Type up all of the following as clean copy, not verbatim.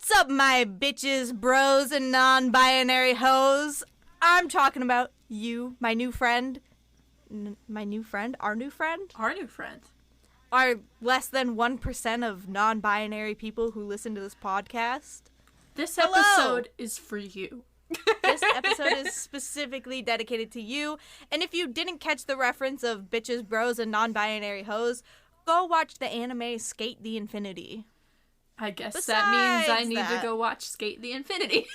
What's up, my bitches, bros, and non-binary hoes? I'm talking about you, my new friend. My new friend? Our new friend? Our new friend. Our less than 1% of non-binary people who listen to this podcast. This episode is for you. This episode is specifically dedicated to you. And if you didn't catch the reference of bitches, bros, and non-binary hoes, go watch the anime Skate the Infinity. I guess that means I need to go watch Skate the Infinity.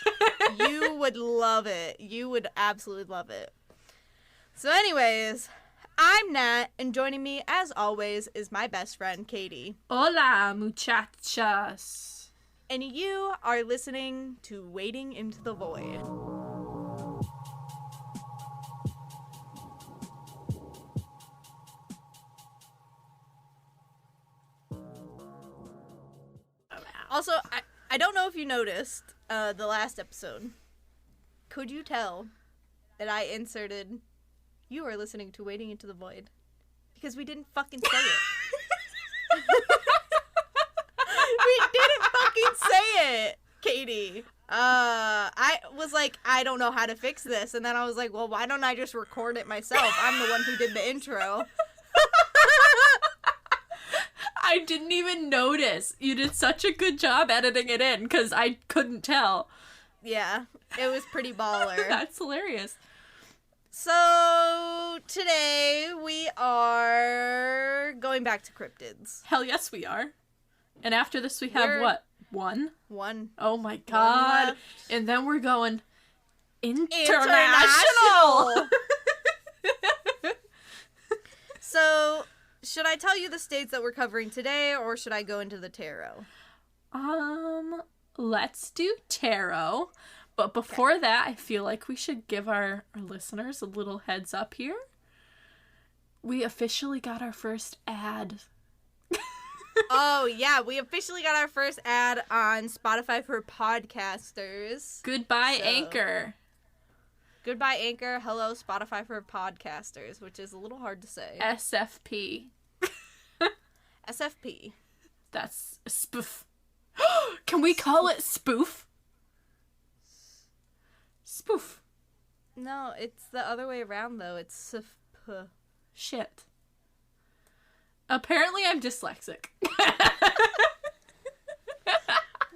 You would love it. You would absolutely love it. So anyways, I'm Nat, and joining me, as always, is my best friend, Katie. Hola, muchachas. And you are listening to Wading into the Void. Also, I don't know if you noticed the last episode. Could you tell that I inserted, you are listening to Wading into the Void? Because we didn't fucking say it. We didn't fucking say it, Katie. I was like, I don't know how to fix this. And then I was like, well, why don't I just record it myself? I'm the one who did the intro. I didn't even notice. You did such a good job editing it in because I couldn't tell. Yeah, it was pretty baller. That's hilarious. So, today we are going back to Cryptids. Hell yes, we are. And after this, we have what? One? One. Oh my god. And then we're going international. So, should I tell you the states that we're covering today, or should I go into the tarot? Let's do tarot. But before that, I feel like we should give our listeners a little heads up here. We officially got our first ad. Oh, yeah. We officially got our first ad on Spotify for podcasters. Goodbye, Anchor. Goodbye, Anchor. Hello, Spotify for podcasters, which is a little hard to say. SFP. SFP. That's a spoof. Can we call it spoof? Spoof. No, it's the other way around, though. It's SFP. Shit. Apparently I'm dyslexic.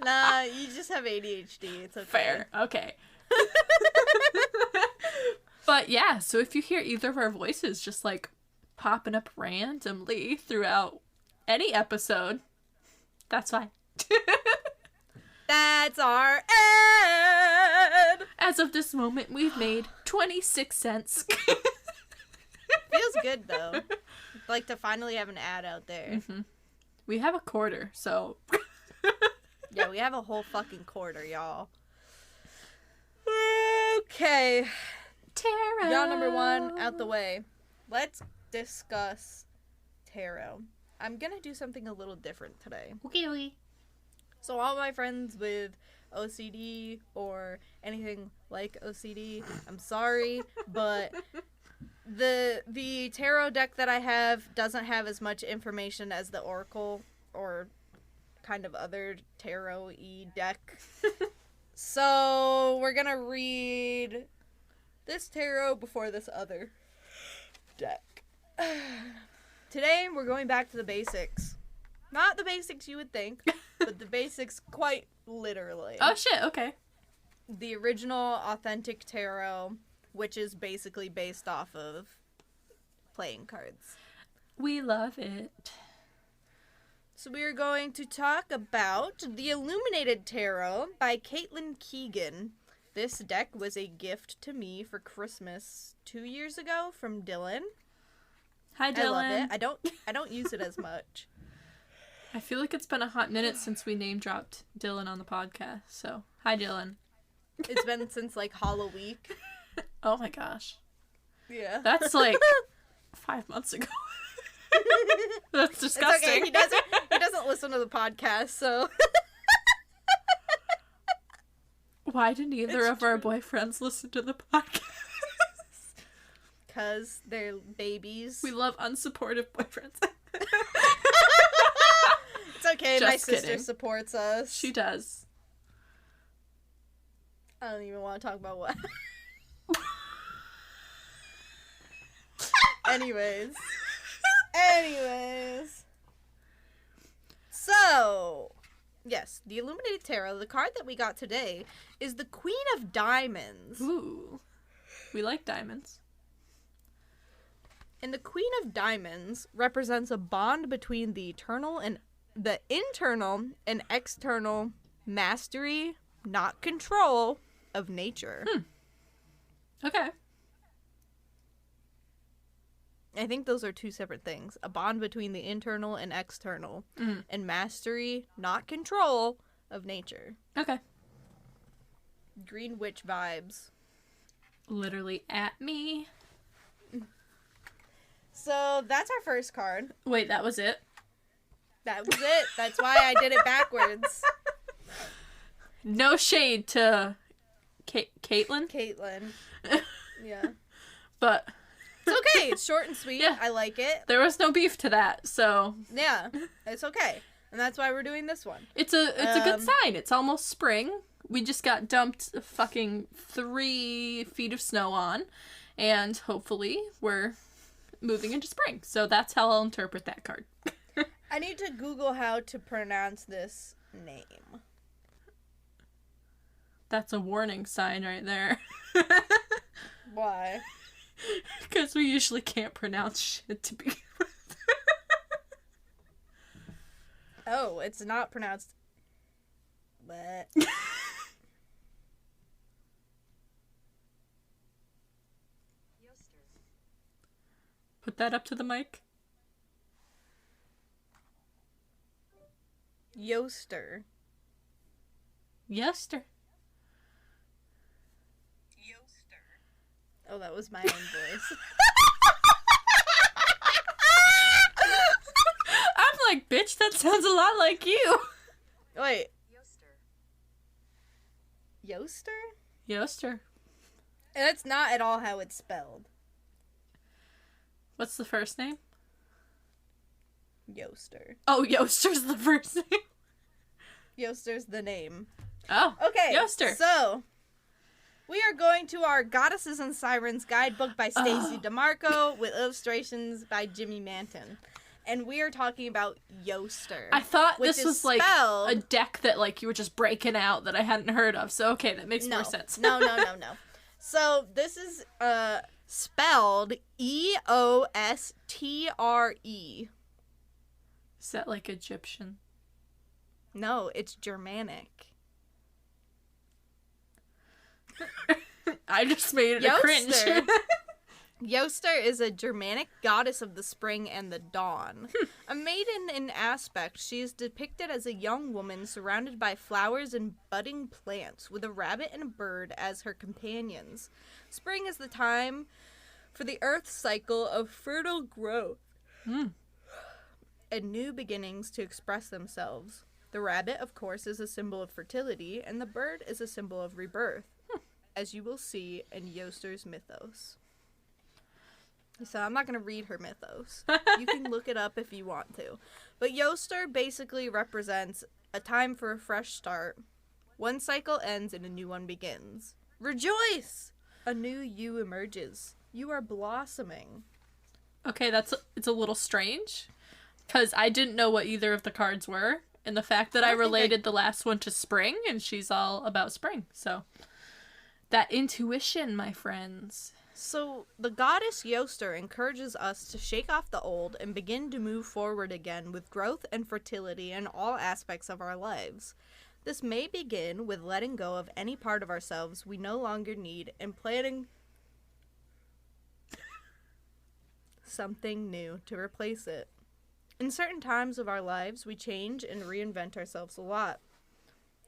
Nah, you just have ADHD. It's okay. Fair. Okay. But yeah, so if you hear either of our voices just like popping up randomly throughout any episode, that's why. That's our ad! As of this moment, we've made 26 cents. Feels good, though. Like to finally have an ad out there. Mm-hmm. We have a quarter, so... Yeah, we have a whole fucking quarter, y'all. Okay. Tarot. Y'all, number one, out the way. Let's discuss tarot. I'm gonna do something a little different today. Okay. So all my friends with OCD or anything like OCD, I'm sorry, but the tarot deck that I have doesn't have as much information as the Oracle or kind of other tarot-y deck. So we're gonna read this tarot before this other deck. Today we're going back to the basics. Not the basics you would think, but the basics quite literally. Oh shit, okay. The original authentic tarot, which is basically based off of playing cards. We love it. So we are going to talk about the Illuminated Tarot by Caitlin Keegan. This deck was a gift to me for Christmas 2 years ago from Dylan. Hi, Dylan. I love it. I don't use it as much. I feel like it's been a hot minute since we name dropped Dylan on the podcast. So, hi, Dylan. It's been since like Halloween. Oh my gosh. Yeah. That's like 5 months ago. That's disgusting. It's okay. He doesn't listen to the podcast, so. Why did neither of our boyfriends listen to the podcast? Because they're babies. We love unsupportive boyfriends. It's okay. Just my sister kidding. supports us. She does. I don't even want to talk about what. Anyways. So, yes, the Illuminated Tarot, the card that we got today, is the Queen of Diamonds. Ooh. We like diamonds. And the Queen of Diamonds represents a bond between the internal and external mastery, not control, of nature. Okay. I think those are two separate things. A bond between the internal and external. And mastery, not control, of nature. Okay. Green witch vibes. Literally at me. So that's our first card. Wait, that was it? That was it. That's why I did it backwards. No shade to Caitlin. Yeah. But it's okay. It's short and sweet. Yeah. I like it. there was no beef to that, so Yeah. It's okay. And that's why we're doing this one. it's a good sign. It's almost spring. We just got dumped fucking 3 feet of snow on, and hopefully we're moving into spring. So that's how I'll interpret that card. I need to Google how to pronounce this name. That's a warning sign right there. Why? Because we usually can't pronounce shit to begin with. Oh, it's not pronounced. But. Put that up to the mic. Yoster. Yoster. Oh, that was my own voice. I'm like, bitch, that sounds a lot like you. Wait. Yoster? Yoster. And that's not at all how it's spelled. What's the first name? Yoster. Oh, Yoster's the first name. Yoster's the name. Oh, Okay. Yoster. So, we are going to our Goddesses and Sirens guidebook by Stacey DeMarco with illustrations by Jimmy Manton. And we are talking about Yoster. I thought which this is was like spelled... a deck that like you were just breaking out that I hadn't heard of. So okay, that makes more sense. No. So this is spelled Eostre. Is that like Egyptian? No, it's Germanic. I just made it a cringe. Yoster is a Germanic goddess of the spring and the dawn. A maiden in aspect, she is depicted as a young woman surrounded by flowers and budding plants, with a rabbit and a bird as her companions. Spring is the time for the earth's cycle of fertile growth and new beginnings to express themselves. The rabbit, of course, is a symbol of fertility, and the bird is a symbol of rebirth, as you will see in Yoster's mythos. So I'm not going to read her mythos. You can look it up if you want to. But Yoster basically represents a time for a fresh start. One cycle ends and a new one begins. Rejoice! A new you emerges. You are blossoming. Okay, it's a little strange, because I didn't know what either of the cards were, and the fact that I related the last one to spring, and she's all about spring. So, that intuition, my friends. So, the goddess Yoster encourages us to shake off the old and begin to move forward again with growth and fertility in all aspects of our lives. This may begin with letting go of any part of ourselves we no longer need and planning something new to replace it. In certain times of our lives, we change and reinvent ourselves a lot.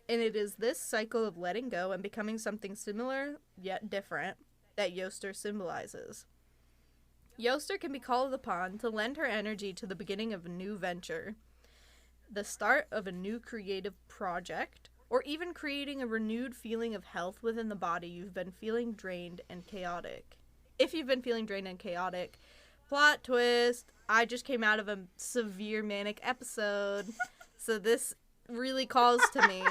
And it is this cycle of letting go and becoming something similar yet different that Yoster symbolizes. Yoster can be called upon to lend her energy to the beginning of a new venture, the start of a new creative project, or even creating a renewed feeling of health within the body you've been feeling drained and chaotic. If you've been feeling drained and chaotic, plot twist, I just came out of a severe manic episode, so this really calls to me.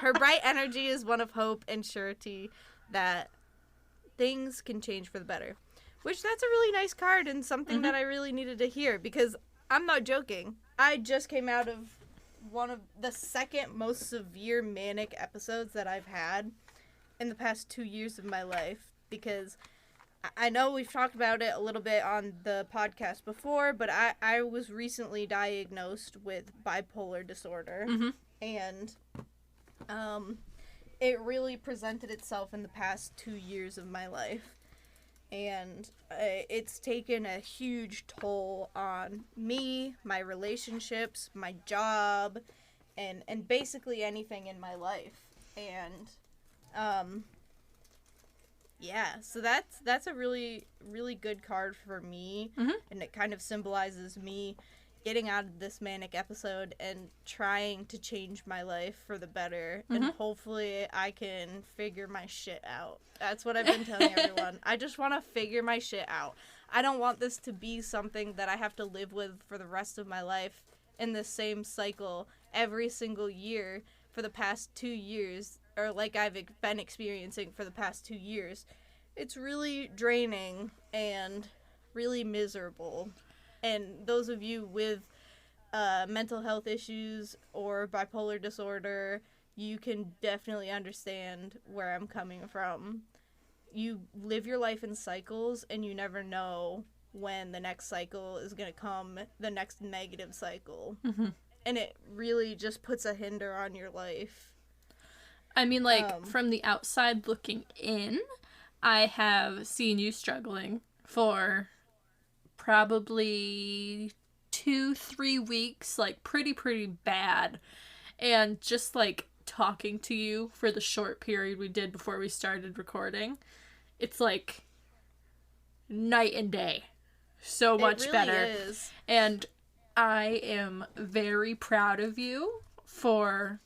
Her bright energy is one of hope and surety that things can change for the better. Which, that's a really nice card and something that I really needed to hear, because I'm not joking. I just came out of one of the second most severe manic episodes that I've had in the past 2 years of my life, because I know we've talked about it a little bit on the podcast before, but I was recently diagnosed with bipolar disorder, and it really presented itself in the past 2 years of my life, and it's taken a huge toll on me, my relationships, my job, and basically anything in my life, and yeah, so that's a really, really good card for me, and it kind of symbolizes me getting out of this manic episode and trying to change my life for the better, and hopefully I can figure my shit out. That's what I've been telling everyone. I just want to figure my shit out. I don't want this to be something that I have to live with for the rest of my life in the same cycle every single year for the past 2 years, or like I've been experiencing for the past 2 years. It's really draining and really miserable. And those of you with mental health issues or bipolar disorder, you can definitely understand where I'm coming from. You live your life in cycles, and you never know when the next cycle is going to come, the next negative cycle. And it really just puts a hinder on your life. I mean, like, from the outside looking in, I have seen you struggling for probably 2-3 weeks, like, pretty bad. And just, like, talking to you for the short period we did before we started recording, it's, like, night and day. So much really better. Is. And I am very proud of you for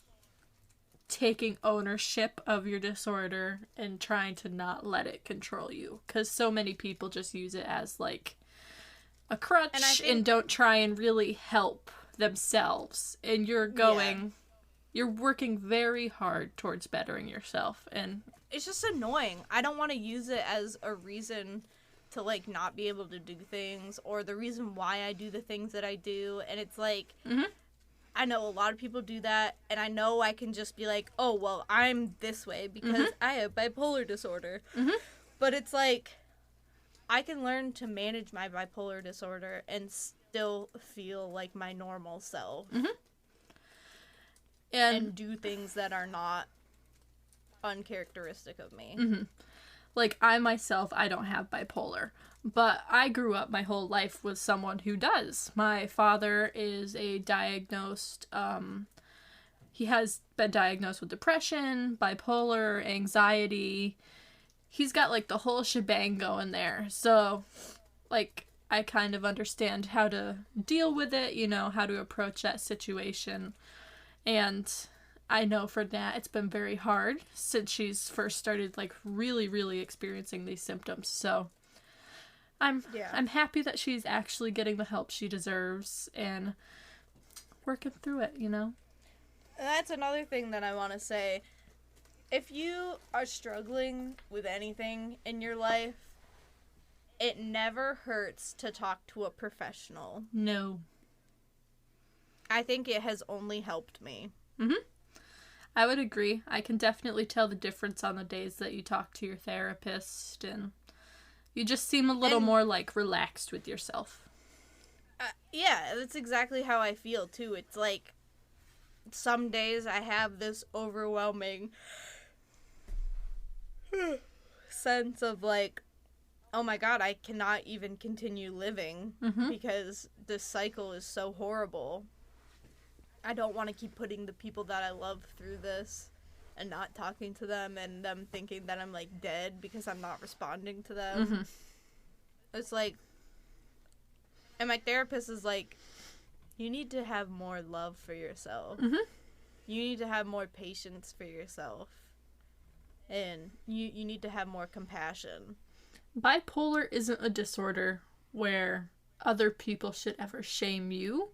taking ownership of your disorder and trying to not let it control you, because so many people just use it as like a crutch and don't try and really help themselves, and you're working very hard towards bettering yourself, and it's just annoying. I don't want to use it as a reason to like not be able to do things, or the reason why I do the things that I do, and it's like I know a lot of people do that, and I know I can just be like, oh, well, I'm this way because I have bipolar disorder. But it's like, I can learn to manage my bipolar disorder and still feel like my normal self. And do things that are not uncharacteristic of me. Like, I myself, I don't have bipolar, but I grew up my whole life with someone who does. My father is a diagnosed, he has been diagnosed with depression, bipolar, anxiety. He's got, like, the whole shebang going there. So, like, I kind of understand how to deal with it, you know, how to approach that situation. And I know for Nat, it's been very hard since she's first started, like, really experiencing these symptoms. So I'm happy that she's actually getting the help she deserves and working through it, you know? That's another thing that I want to say. If you are struggling with anything in your life, it never hurts to talk to a professional. No. I think it has only helped me. I would agree. I can definitely tell the difference on the days that you talk to your therapist, and you just seem a little more, like, relaxed with yourself. Yeah, that's exactly how I feel, too. It's like, some days I have this overwhelming sense of, like, oh my god, I cannot even continue living because this cycle is so horrible. I don't want to keep putting the people that I love through this and not talking to them, and them thinking that I'm, like, dead because I'm not responding to them. It's like, and my therapist is like, you need to have more love for yourself. You need to have more patience for yourself. And you need to have more compassion. Bipolar isn't a disorder where other people should ever shame you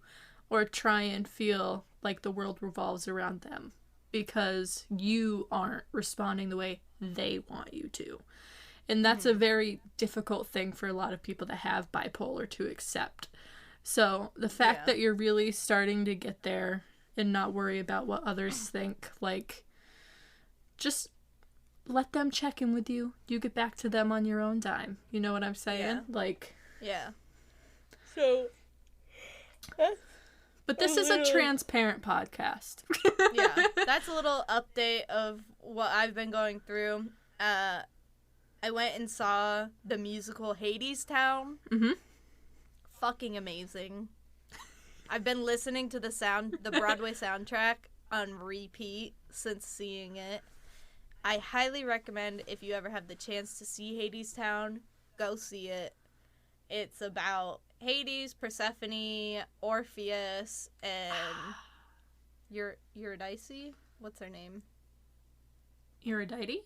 or try and feel like the world revolves around them. because you aren't responding the way they want you to. And that's a very difficult thing for a lot of people that have bipolar to accept. So the fact that you're really starting to get there and not worry about what others think, like, just let them check in with you. You get back to them on your own time. You know what I'm saying? Yeah. Like, yeah. So, but this is a transparent podcast. yeah, that's a little update of what I've been going through. I went and saw the musical Hadestown. Mm-hmm. Fucking amazing. I've been listening to the Broadway soundtrack on repeat since seeing it. I highly recommend, if you ever have the chance to see Hadestown, go see it. It's about Hades, Persephone, Orpheus, and Eurydice? What's her name? Eurydice?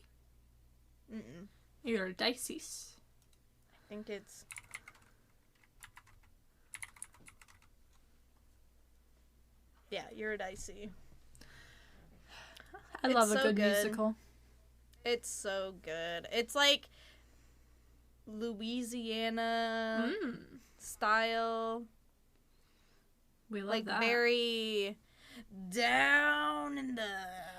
Mm-mm. Eurydice. I think it's... Yeah, Eurydice. I love a good musical. It's so good. It's like Louisiana style. We love like that. Very down in the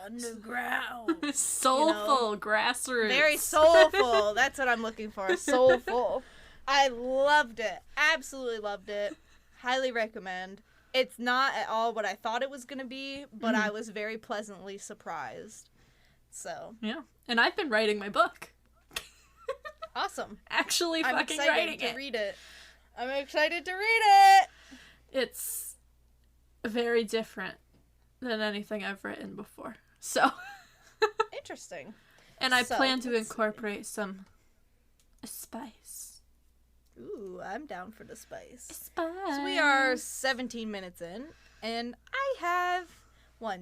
underground. Soulful, grassroots. Very soulful. That's what I'm looking for. Soulful. I loved it. Absolutely loved it. Highly recommend. It's not at all what I thought it was going to be, but I was very pleasantly surprised. So. Yeah. And I've been writing my book. Awesome. Actually I'm fucking excited writing to it. read it. I'm excited to read it. It's very different than anything I've written before. So. Interesting. And I plan to incorporate some spice. Ooh, I'm down for the spice. Spice. So we are 17 minutes in, and I have 6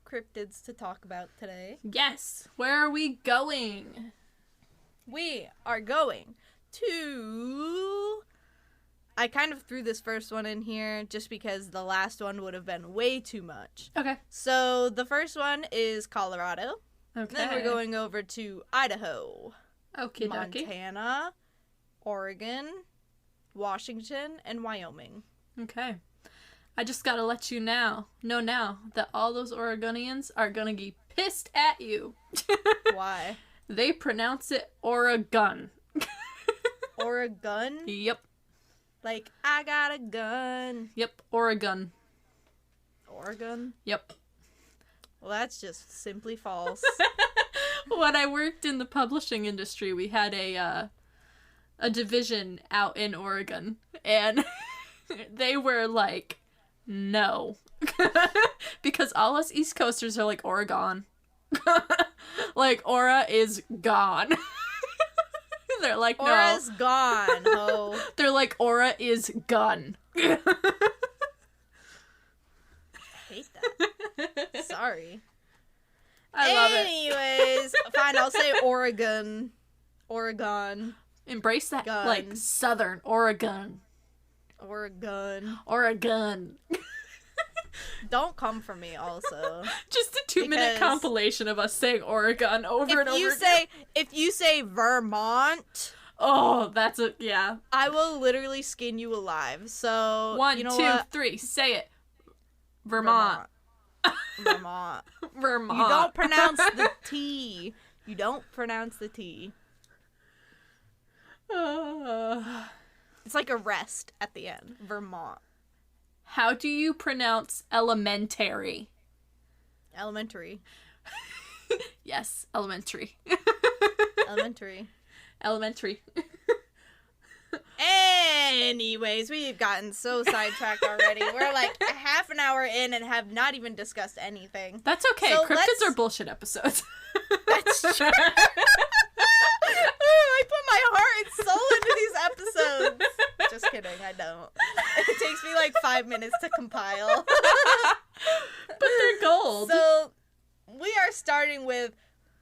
cryptids to talk about today. Yes. Where are we going? We are going to... I kind of threw this first one in here just because the last one would have been way too much. Okay. So the first one is Colorado. Okay. Then we're going over to Idaho. Okie dokie. Montana, Oregon, Washington, and Wyoming. Okay. I just gotta let you know now that all those Oregonians are gonna be pissed at you. Why? They pronounce it Oregon. Oregon? Yep. Like, I got a gun. Yep, Oregon. Oregon? Yep. Well, that's just simply false. When I worked in the publishing industry, we had a division out in Oregon, and they were like, no. Because all us East Coasters are like, Oregon. Like, Aura is gone. They're like, no. Aura's gone, ho. They're like, Aura is gun. I hate that. Sorry. I love it. Anyways, fine, I'll say Oregon. Oregon. Embrace that, Gun. like, Southern Oregon. Oregon. Oregon. Don't come for me, also. Just a 2-minute compilation of us saying Oregon over and over again. If you say Vermont... Oh, that's a... Yeah. I will literally skin you alive, so... 1, you know 2, what? 3, say it. Vermont. Vermont. Vermont. You don't pronounce the T. You don't pronounce the T. It's like a rest at the end. Vermont. How do you pronounce elementary? Elementary. Yes, elementary. Elementary. Elementary. Anyways, we've gotten so sidetracked already. We're like a half an hour in and have not even discussed anything. That's okay. So Cryptids are bullshit episodes. That's true. I put my heart and soul into these episodes. Just kidding, I don't. It takes me like 5 minutes to compile. But they're gold. So, we are starting with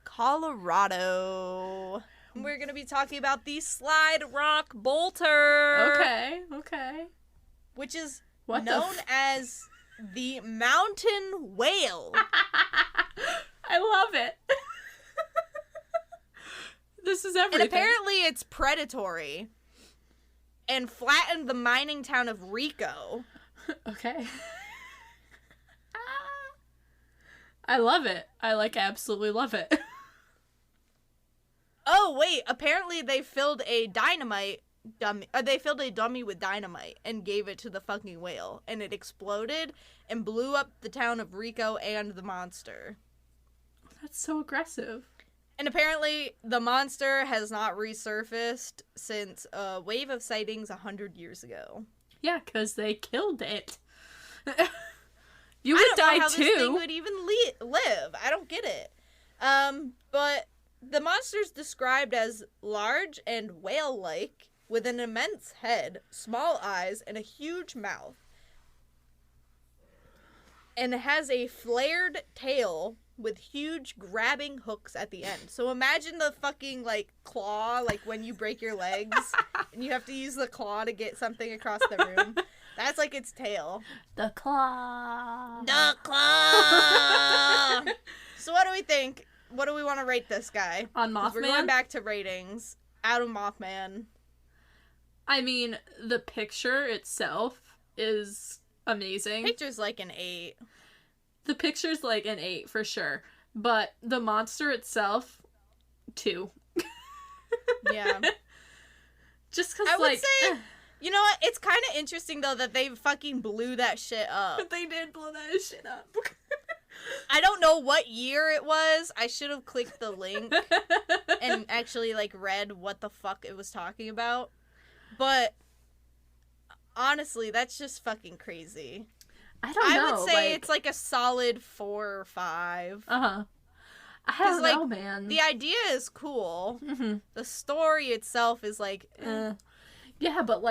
Colorado. We're going to be talking about the Slide Rock Bolter. Okay. Which is What known as the mountain whale. I love it. This is everything. And apparently it's predatory and flattened the mining town of Rico. Okay. I love it. I, absolutely love it. Oh, wait. Apparently they filled a dummy with dynamite and gave it to the fucking whale. And it exploded and blew up the town of Rico and the monster. That's so aggressive. And apparently the monster has not resurfaced since a wave of sightings 100 years ago. Yeah, because they killed it. You would die too. I don't know how this thing would even live. I don't get it. But the monster's described as large and whale-like, with an immense head, small eyes, and a huge mouth. And it has a flared tail with huge grabbing hooks at the end. So imagine the fucking, claw, when you break your legs, and you have to use the claw to get something across the room. That's, its tail. The claw. The claw! So what do we think? What do we want to rate this guy? On Mothman? We're going back to ratings. Out of Mothman. I mean, the picture itself is amazing. Picture's an 8. The picture's an 8 for sure. But the monster itself, 2. Yeah. Just because, I would say, you know what? It's kind of interesting, though, that they fucking blew that shit up. They did blow that shit up. I don't know what year it was. I should have clicked the link and actually, read what the fuck it was talking about. But, honestly, that's just fucking crazy. I don't know. I would say it's a solid 4 or 5. Uh-huh. I don't know, man. The idea is cool. Mm-hmm. The story itself is yeah, but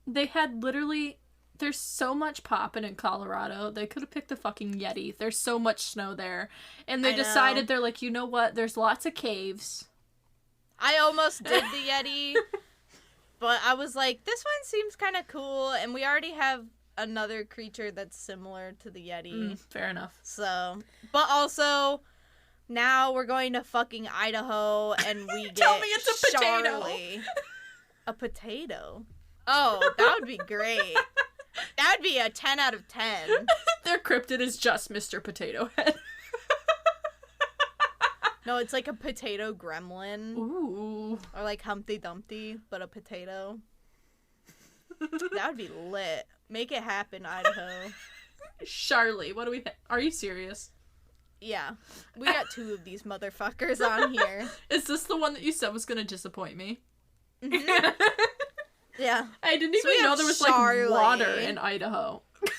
they had literally, there's so much poppin' in Colorado. They could have picked the fucking Yeti. There's so much snow there. And they decided, they're you know what? There's lots of caves. I almost did the Yeti. But I was this one seems kind of cool. And we already have another creature that's similar to the Yeti. Fair enough. So, but also, now we're going to fucking Idaho and we get Tell me it's a potato. Charlie. A potato? Oh, that would be great. That would be a 10 out of 10. Their cryptid is just Mr. Potato Head. No, it's a potato gremlin. Ooh. Or Humpty Dumpty, but a potato. That would be lit. Make it happen, Idaho. Charlie, what do we... Are you serious? Yeah. We got 2 of these motherfuckers on here. Is this the one that you said was going to disappoint me? Mm-hmm. Yeah. I didn't even know there was water in Idaho. I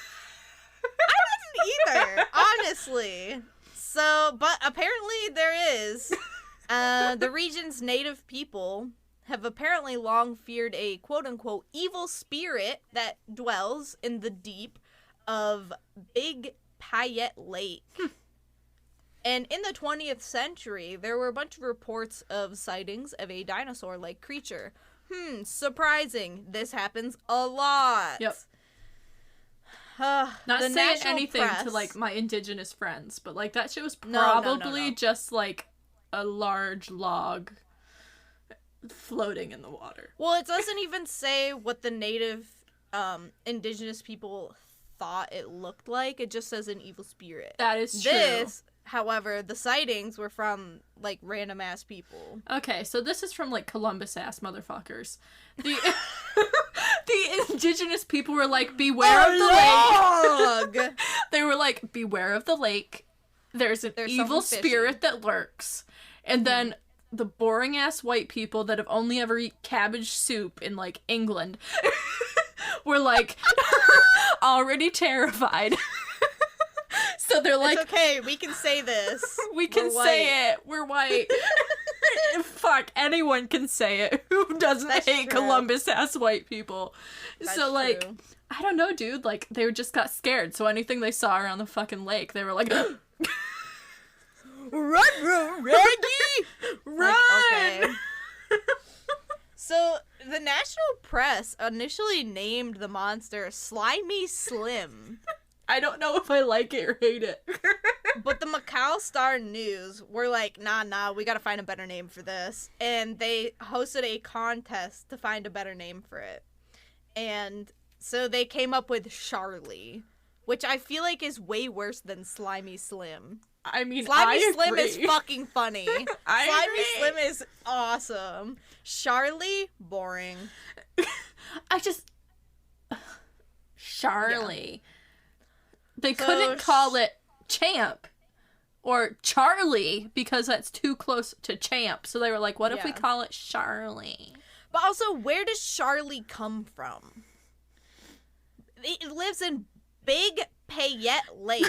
didn't either, honestly. So, but apparently there is. The region's native people have apparently long feared a quote-unquote evil spirit that dwells in the deep of Big Payette Lake. And in the 20th century, there were a bunch of reports of sightings of a dinosaur-like creature. Surprising. This happens a lot. Yep. Not saying anything to my indigenous friends, but that shit was probably just a large log floating in the water. Well, it doesn't even say what the native indigenous people thought it looked like. It just says an evil spirit. That is true. However, the sightings were from random ass people. Okay, so this is from Columbus ass motherfuckers. The the indigenous people were beware of the lake. They were beware of the lake. There's an evil spirit that lurks. And then the boring ass white people that have only ever eaten cabbage soup in England were already terrified. So they're it's okay, we can say this. We can say it. We're white. Fuck, anyone can say it. Who doesn't hate Columbus ass white people? That's so true. I don't know, dude. They just got scared. So anything they saw around the fucking lake, they were run, Reggie! Run! Okay. So, the national press initially named the monster Slimy Slim. I don't know if I like it or hate it. But the Macau Star News were like, nah, we gotta find a better name for this. And they hosted a contest to find a better name for it. And so they came up with Charlie, which I feel like is way worse than Slimy Slim. I mean, Slimy Slim agree. is fucking funny. Slimy agree. Slim is awesome. Charlie, boring. Charlie. Yeah. They couldn't call it Champ or Charlie because that's too close to Champ. So they were like, what if we call it Charlie? But also, where does Charlie come from? It lives in Big Payette Lake.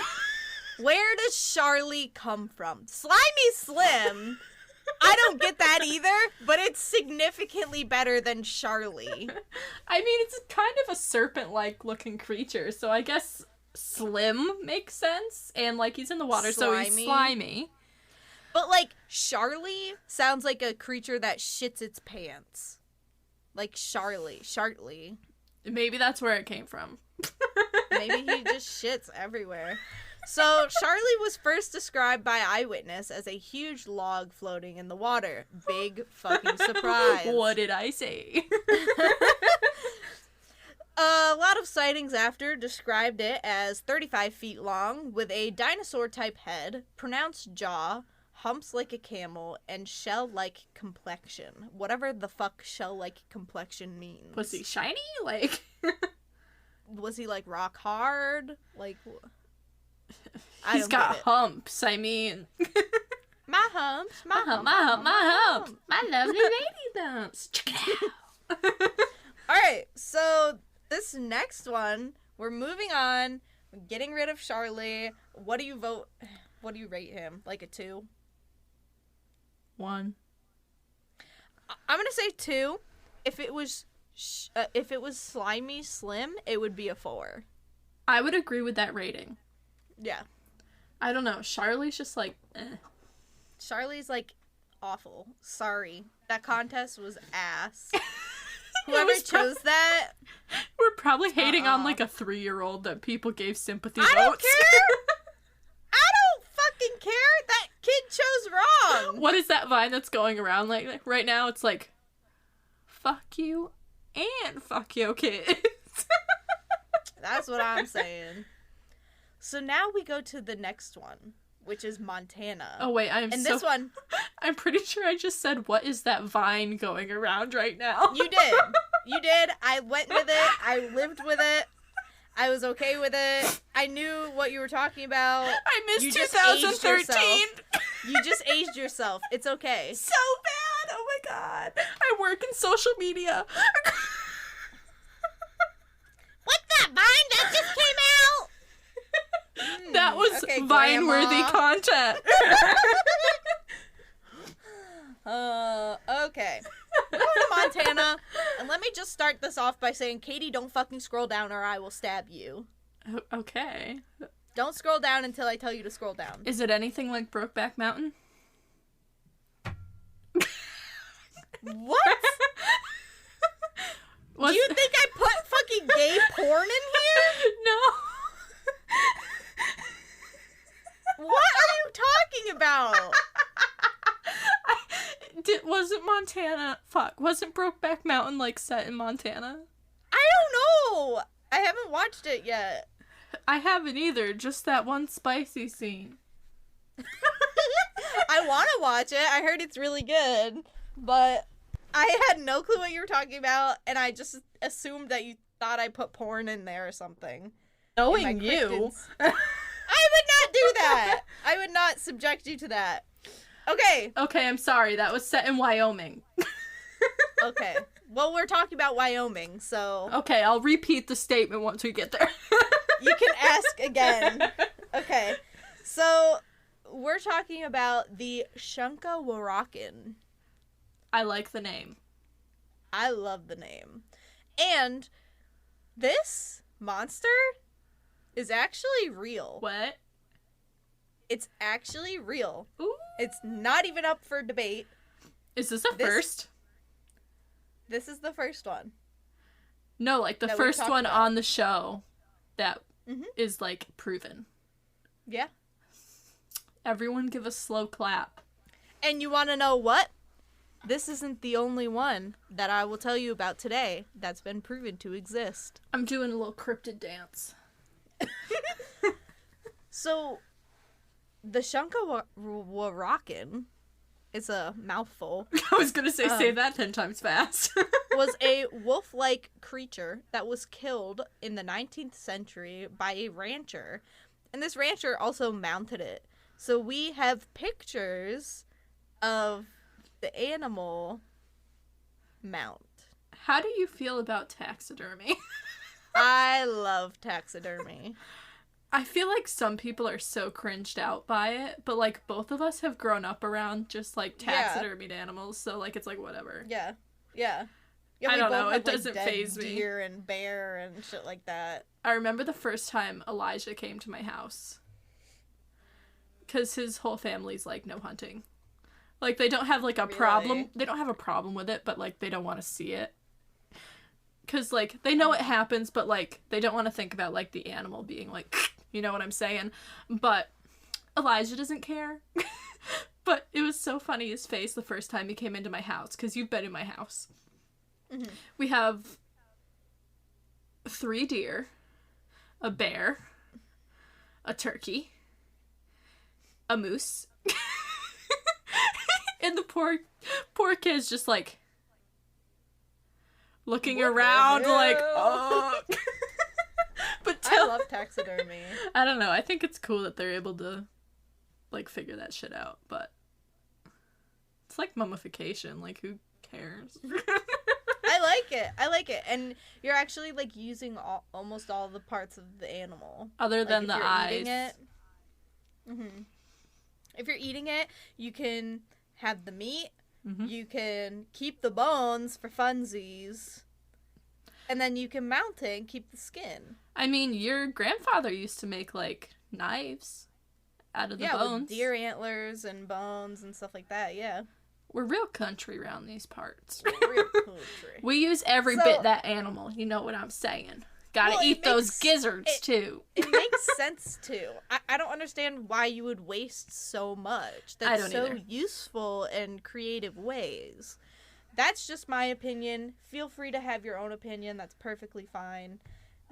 Where does Charlie come from? Slimy Slim, I don't get that either, but it's significantly better than Charlie. I mean, it's kind of a serpent-like looking creature, so I guess Slim makes sense. And, like, he's in the water, so he's slimy. But, like, Charlie sounds like a creature that shits its pants. Like Shartly. Maybe that's where it came from. Maybe he just shits everywhere. So, Charlie was first described by eyewitness as a huge log floating in the water. Big fucking surprise. What did I say? A lot of sightings after described it as 35 feet long, with a dinosaur-type head, pronounced jaw, humps like a camel, and shell-like complexion. Whatever the fuck shell-like complexion means. Was he shiny? Like... Was he, like, rock hard? Like... He's got humps, I mean. My humps, my humps, my lovely lady bumps. Check it out. Alright, so this next one, we're moving on. We're getting rid of Charlie. What do you vote? What do you rate him? Like a 2? 1. I'm gonna say 2. If it was Slimy Slim, it would be a 4. I would agree with that rating. Yeah. I don't know. Charlie's just like, eh. Charlie's like awful. Sorry. That contest was ass. Whoever chose that. We're probably hating on like a 3-year-old that people gave sympathy votes. I don't care. I don't fucking care. That kid chose wrong. What is that Vine that's going around like right now? It's like, fuck you and fuck your kids. That's what I'm saying. So now we go to the next one, which is Montana. Oh wait, this one, I'm pretty sure I just said, what is that Vine going around right now? You did. I went with it. I lived with it. I was okay with it. I knew what you were talking about. I missed 2013. You just aged yourself. It's okay. So bad. Oh my god. I work in social media. What's that Vine that just came out? That was okay, Vine-worthy content. Okay. We're going to Montana, and let me just start this off by saying, Katie, don't fucking scroll down or I will stab you. Okay. Don't scroll down until I tell you to scroll down. Is it anything like Brokeback Mountain? What? Do you think I put fucking gay porn in here? No. What are you talking about? Wasn't Montana... Fuck. Wasn't Brokeback Mountain, like, set in Montana? I don't know. I haven't watched it yet. I haven't either. Just that one spicy scene. I want to watch it. I heard it's really good. But I had no clue what you were talking about, and I just assumed that you thought I put porn in there or something. Knowing you... I would not do that. I would not subject you to that. Okay. Okay, I'm sorry. That was set in Wyoming. Okay. Well, we're talking about Wyoming, so... Okay, I'll repeat the statement once we get there. You can ask again. Okay. So, we're talking about the Shunkawarakan. I like the name. I love the name. And this monster is actually real. What? It's actually real. Ooh. It's not even up for debate. Is this a first? This is the first one. No, like the first one on the show that is, like, proven. Yeah. Everyone give a slow clap. And you want to know what? This isn't the only one that I will tell you about today that's been proven to exist. I'm doing a little cryptid dance. So, the Shunkawarakan, it's a mouthful. I was gonna say that 10 times fast. Was a wolf-like creature that was killed in the 19th century by a rancher. And this rancher also mounted it. So we have pictures of the animal mount. How do you feel about taxidermy? I love taxidermy. I feel like some people are so cringed out by it, but, like, both of us have grown up around just, like, taxidermied animals, so, like, it's, like, whatever. Yeah. Yeah, I don't know, it have, doesn't faze me. Deer and bear and shit like that. I remember the first time Elijah came to my house. Because his whole family's, like, no hunting. Like, they don't have, like, a problem. They don't have a problem with it, but, like, they don't want to see it. Because, like, they know it happens, but, like, they don't want to think about, like, the animal being, like, you know what I'm saying? But Elijah doesn't care. But it was so funny, his face, the first time he came into my house. Because you've been in my house. Mm-hmm. We have 3 deer, a bear, a turkey, a moose. And the poor kid's just, like, looking around, like, oh. But I love taxidermy. I don't know. I think it's cool that they're able to, like, figure that shit out, but it's like mummification. Like, who cares? I like it. And you're actually, like, using almost all the parts of the animal. Other than the eyes. Eating it, if you're eating it, you can have the meat. Mm-hmm. You can keep the bones for funsies. And then you can mount it and keep the skin. I mean, your grandfather used to make, like, knives out of the bones. With deer antlers and bones and stuff like that, yeah. We're real country around these parts. Real country. We use every bit that animal, you know what I'm saying. Gotta eat those gizzards, too. It makes sense, too. I don't understand why you would waste so much. That's so useful in creative ways. That's just my opinion. Feel free to have your own opinion. That's perfectly fine.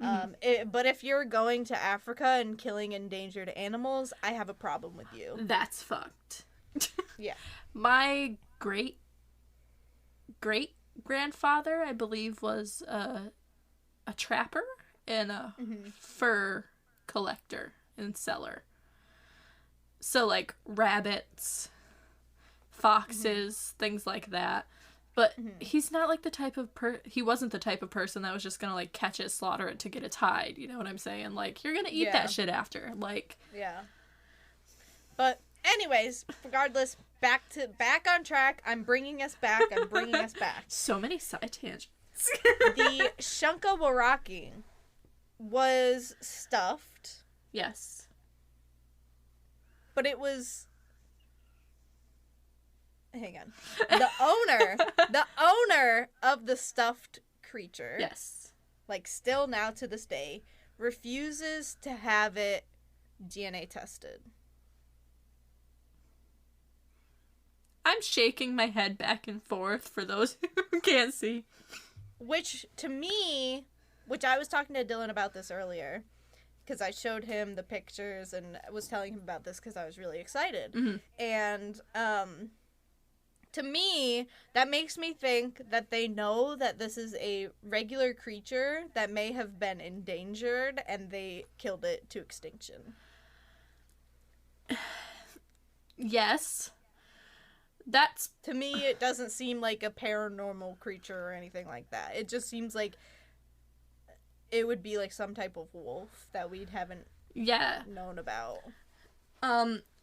Mm-hmm. But if you're going to Africa and killing endangered animals, I have a problem with you. That's fucked. Yeah. My great-grandfather, I believe, was a trapper and a fur collector and seller. So, like, rabbits, foxes, things like that. But he's not, like, the type of he wasn't the type of person that was just gonna, like, catch it, slaughter it to get its hide, you know what I'm saying? Like, you're gonna eat that shit after, like... Yeah. But, anyways, regardless, back on track. I'm bringing us back. So many side tangents. The Shunkawarakan was stuffed. Yes. But it was... Hang on. The owner of the stuffed creature. Yes. Like, still now to this day, refuses to have it DNA tested. I'm shaking my head back and forth for those who can't see. Which, to me, I was talking to Dylan about this earlier, because I showed him the pictures and was telling him about this because I was really excited. Mm-hmm. And, to me, that makes me think that they know that this is a regular creature that may have been endangered and they killed it to extinction. Yes. That's... To me, it doesn't seem like a paranormal creature or anything like that. It just seems like it would be like some type of wolf that we haven't known about.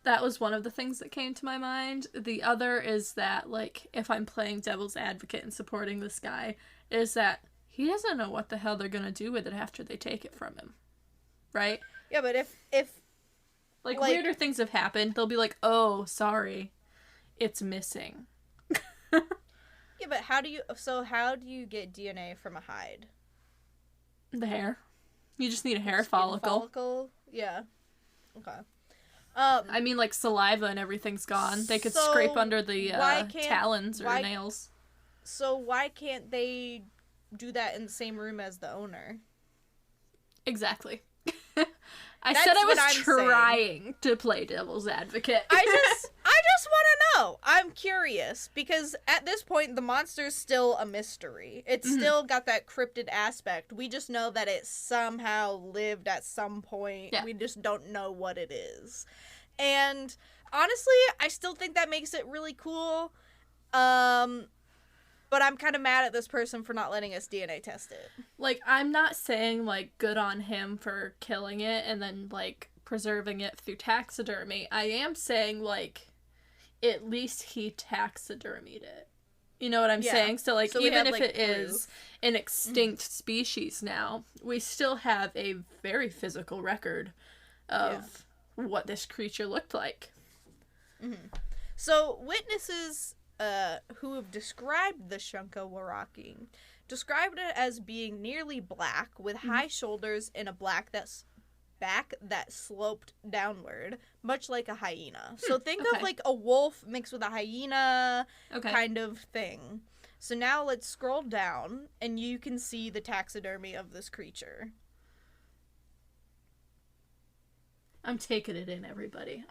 That was one of the things that came to my mind. The other is that, like, if I'm playing devil's advocate and supporting this guy, is that he doesn't know what the hell they're gonna do with it after they take it from him. Right? Yeah, but if like, weirder things have happened, they'll be like, oh, sorry, it's missing. Yeah, but how do you get DNA from a hide? The hair. You just need a hair Skin follicle. Yeah. Okay. I mean, like, saliva and everything's gone. They could scrape under the talons or nails. So why can't they do that in the same room as the owner? Exactly. I was trying to play devil's advocate. I just want to know. I'm curious because at this point the monster's still a mystery. It's still got that cryptid aspect. We just know that it somehow lived at some point. Yeah. We just don't know what it is. And honestly, I still think that makes it really cool. But I'm kind of mad at this person for not letting us DNA test it. Like, I'm not saying, like, good on him for killing it and then, like, preserving it through taxidermy. I am saying, like, at least he taxidermied it. You know what I'm saying? So, like, even if it is an extinct species now, we still have a very physical record of what this creature looked like. So, witnesses who have described the Shunka Waraki described it as being nearly black with high shoulders and a back that sloped downward, much like a hyena. So think of like a wolf mixed with a hyena kind of thing. So now let's scroll down and you can see the taxidermy of this creature. I'm taking it in, everybody.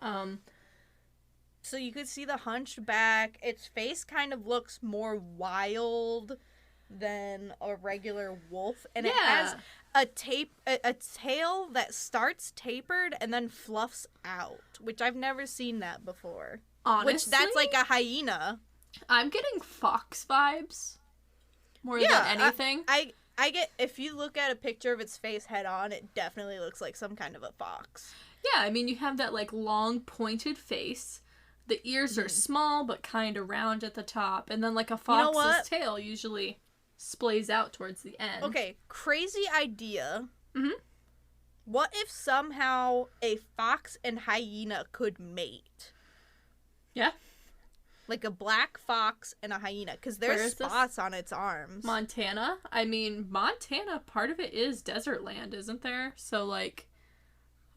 So you could see the hunched back. Its face kind of looks more wild than a regular wolf. And it has a tail that starts tapered and then fluffs out, which I've never seen that before. Honestly? Which that's like a hyena. I'm getting fox vibes more than anything. I get, if you look at a picture of its face head on, it definitely looks like some kind of a fox. Yeah, I mean, you have that like long pointed face. The ears are small, but kind of round at the top. And then, like, a fox's tail usually splays out towards the end. Okay, crazy idea. What if somehow a fox and hyena could mate? Yeah. Like a black fox and a hyena. Because there's spots on its arms. Montana? I mean, Montana, part of it is desert land, isn't there? So, like,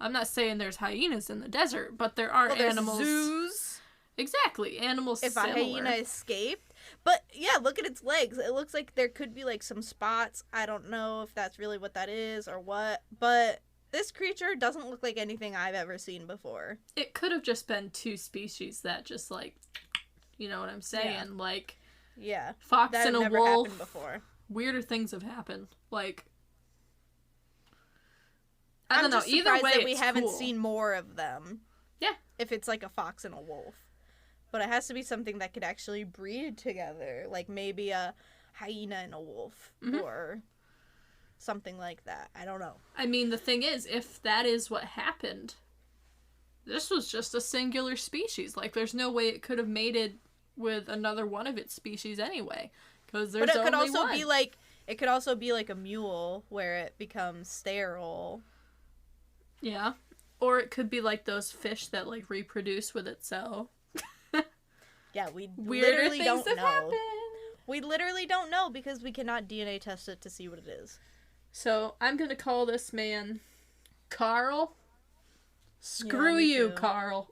I'm not saying there's hyenas in the desert, but there are animals. Zoos. Exactly, animals if similar. A hyena escaped. But yeah, look at its legs. It looks like there could be like some spots. I don't know if that's really what that is or what. But this creature doesn't look like anything I've ever seen before. It could have just been two species that just like, you know what I'm saying? Yeah. Like, fox and a never wolf. Happened before. Weirder things have happened. Like, I don't know. Just Either way, that we haven't seen more of them. Yeah. If it's like a fox and a wolf. But it has to be something that could actually breed together. Like maybe a hyena and a wolf. Or something like that. I don't know. I mean, the thing is, if that is what happened, this was just a singular species. Like, there's no way it could have mated with another one of its species anyway. Because there's only one. But it could also be like a mule where it becomes sterile. Yeah. Or it could be like those fish that like reproduce with itself. Yeah, we Weirder literally things don't have know. Happened. We literally don't know because we cannot DNA test it to see what it is. So I'm gonna call this man Carl. Screw you, Carl.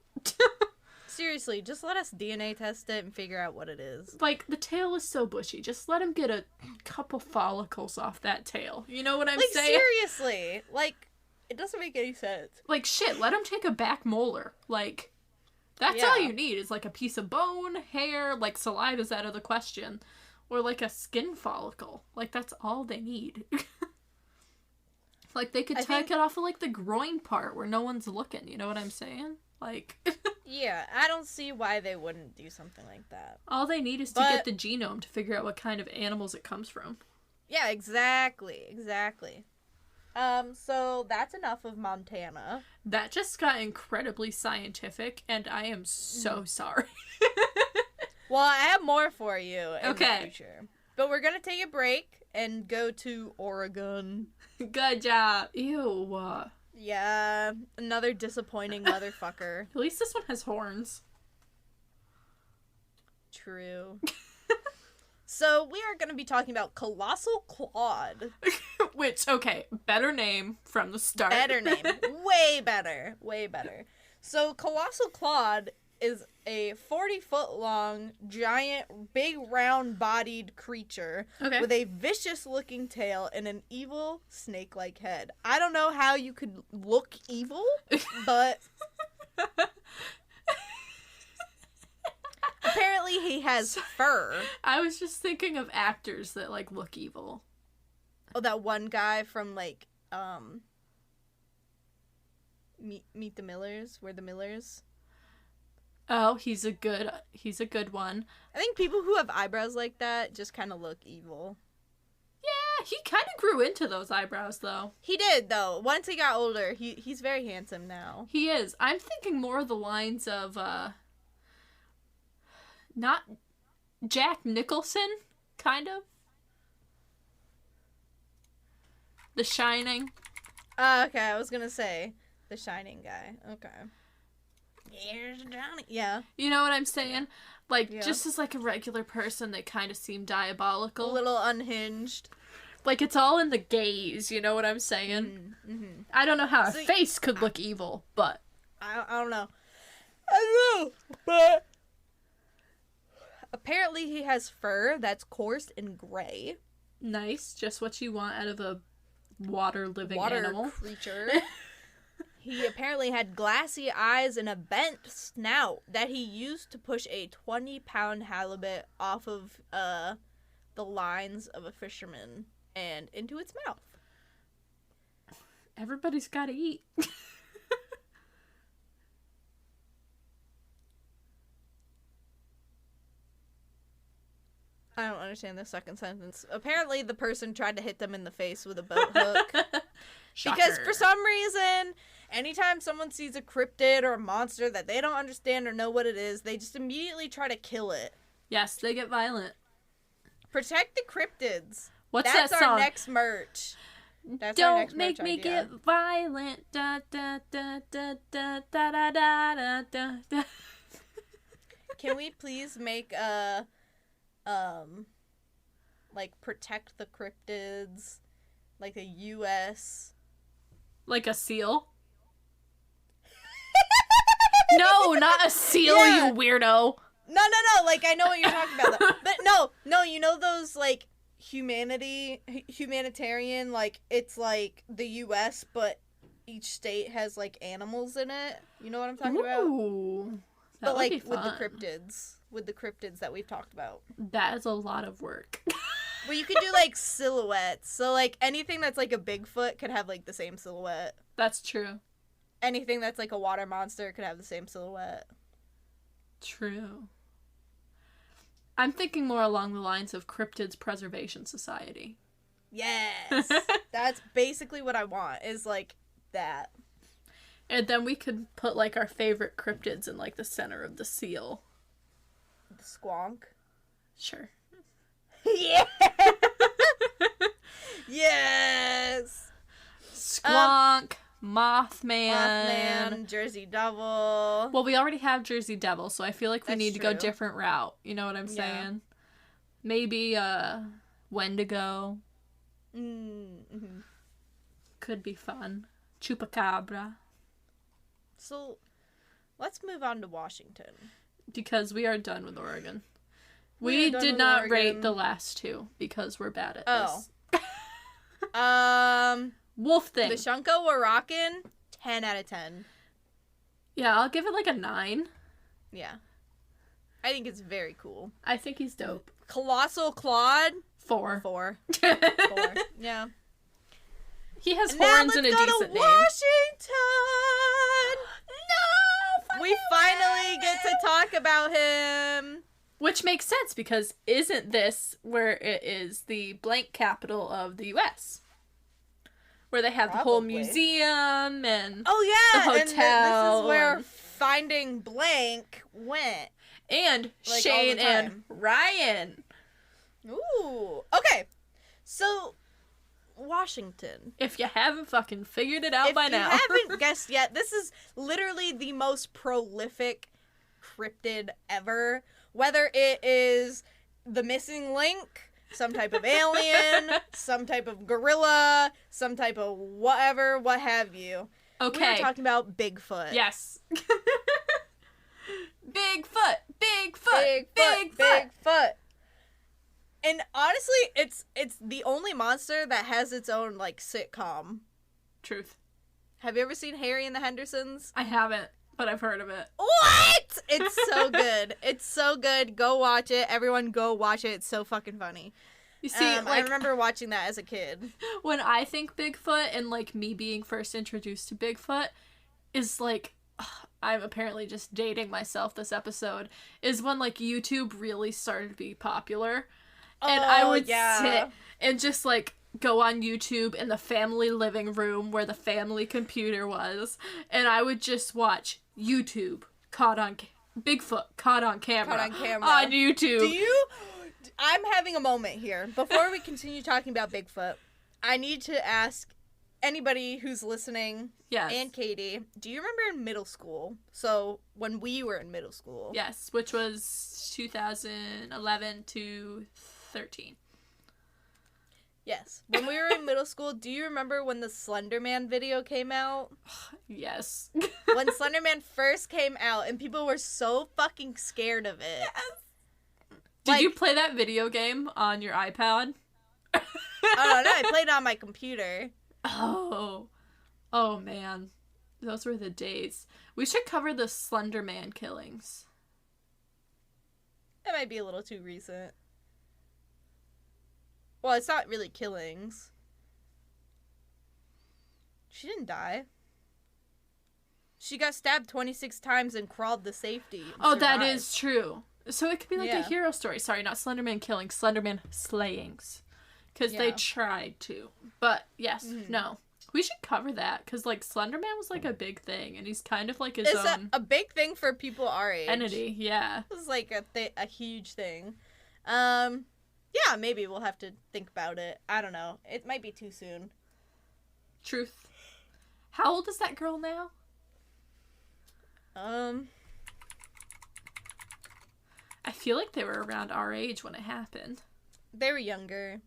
Seriously, just let us DNA test it and figure out what it is. Like, the tail is so bushy. Just let him get a couple follicles off that tail. You know what I'm saying? Seriously. Like, it doesn't make any sense. Like, shit, let him take a back molar. Like, that's all you need is, like, a piece of bone, hair, like, saliva's out of the question. Or, like, a skin follicle. Like, that's all they need. Like, they could take it off of, like, the groin part where no one's looking. You know what I'm saying? Like... Yeah, I don't see why they wouldn't do something like that. All they need is to get the genome to figure out what kind of animals it comes from. Yeah, exactly. So that's enough of Montana. That just got incredibly scientific, and I am so sorry. Well, I have more for you in the future. But we're going to take a break and go to Oregon. Good job. Ew. Yeah, another disappointing motherfucker. At least this one has horns. True. So we are going to be talking about Colossal Claude. Which, okay, better name from the start. Better name. Way better. Way better. So, Colossal Claude is a 40-foot long, giant, big, round-bodied creature with a vicious-looking tail and an evil, snake-like head. I don't know how you could look evil, but apparently he has fur. I was just thinking of actors that, like, look evil. Oh, that one guy from, like, Meet the Millers? We're the Millers? Oh, he's a good one. I think people who have eyebrows like that just kind of look evil. Yeah, he kind of grew into those eyebrows, though. He did, though. Once he got older, he's very handsome now. He is. I'm thinking more of the lines of, not Jack Nicholson, kind of. The Shining. Okay, I was gonna say the Shining guy. Okay. Here's Johnny. Yeah. You know what I'm saying? Like, just as, like, a regular person, they kind of seem diabolical. A little unhinged. Like, it's all in the gaze, you know what I'm saying? Mm-hmm. I don't know how a face could look evil, but... I don't know. I don't know, but... Apparently he has fur that's coarse and gray. Nice. Just what you want out of a water-living animal. Creature. He apparently had glassy eyes and a bent snout that he used to push a 20-pound halibut off of the lines of a fisherman and into its mouth. Everybody's gotta eat. I don't understand the second sentence. Apparently the person tried to hit them in the face with a boat hook. Because for some reason, anytime someone sees a cryptid or a monster that they don't understand or know what it is, they just immediately try to kill it. Yes, they get violent. Protect the cryptids. What's That's that song? our next merch. That's Don't our next make merch me idea. get violent. Da da da da da da da da da da. Can we please make a like protect the cryptids, like a U.S. Like a seal? No, not a seal, Yeah. you weirdo. No, like, I know what you're talking about, though. But no, you know those, like, humanitarian, like, it's, like, the U.S., but each state has, like, animals in it? You know what I'm talking about? Ooh. That But, would like, be with the fun. cryptids. With the cryptids that we've talked about. That is a lot of work. Well, you could do, like, silhouettes. So, like, anything that's, like, a Bigfoot could have, like, the same silhouette. That's true. Anything that's, like, a water monster could have the same silhouette. True. I'm thinking more along the lines of Cryptids Preservation Society. Yes! That's basically what I want, is, like, that. And then we could put, like, our favorite cryptids in, like, the center of the seal. The squonk. Sure. Yeah! Yes! Squonk, Mothman, Jersey Devil. Well, we already have Jersey Devil, so I feel like we That's need to go true. different route. You know what I'm saying? Maybe, Wendigo. Mm-hmm. Could be fun. Chupacabra. So, let's move on to Washington. Because we are done with Oregon. We We are done did with not Oregon. rate the last two because we're bad at this. Wolf thing. The Shunko Warakin, 10 out of 10. Yeah, I'll give it like a 9. Yeah. I think it's very cool. I think he's dope. Colossal Claude, 4. 4. 4. Yeah. He has And now horns let's and a go decent to name. Washington! No! We finally get to talk about him. Which makes sense because isn't this where it is the blank capital of the U.S.? Where they have the whole Probably. museum and Oh yeah, the and this hotel is where and- Finding Blank went. and Like, Shane all the and time. Ryan. Ooh. Okay. So, Washington. If you haven't fucking figured it out If by you now. haven't guessed yet, this is literally the most prolific cryptid ever. Whether it is the missing link, some type of alien, some type of gorilla, some type of whatever, what have you. Okay. We're talking about Bigfoot. Yes. Bigfoot, Bigfoot, Bigfoot. Bigfoot. And honestly, it's the only monster that has its own, like, sitcom. Truth. Have you ever seen Harry and the Hendersons? I haven't, but I've heard of it. What? It's so good. It's so good. Go watch it. Everyone go watch it. It's so fucking funny. You see, I remember watching that as a kid. When I think Bigfoot and, like, me being first introduced to Bigfoot is, like, I'm apparently just dating myself this episode, is when, like, YouTube really started to be popular. And I would sit and just, like, go on YouTube in the family living room where the family computer was, and I would just watch YouTube Bigfoot caught on camera on YouTube. I'm having a moment here. Before we continue talking about Bigfoot, I need to ask anybody who's listening, and Katie, do you remember in middle school? So, when we were in middle school. Yes, which was 2011 to 13. Yes. When we were in middle school, do you remember when the Slender Man video came out? Yes. When Slender Man first came out, and people were so fucking scared of it. Yes. Did you play that video game on your iPad? Oh, no, I played it on my computer. Oh man. Those were the days. We should cover the Slender Man killings. That might be a little too recent. Well, it's not really killings. She didn't die. She got stabbed 26 times and crawled to safety. Oh, that is true. So it could be like a hero story. Sorry, not Slenderman killings, Slenderman slayings. Because they tried to. But, yes, no. We should cover that, because, like, Slenderman was, like, a big thing, and he's kind of, like, his own... a big thing for people our age. Entity, yeah. It was, like, a huge thing. Yeah, maybe we'll have to think about it. I don't know. It might be too soon. Truth. How old is that girl now? I feel like they were around our age when it happened. They were younger.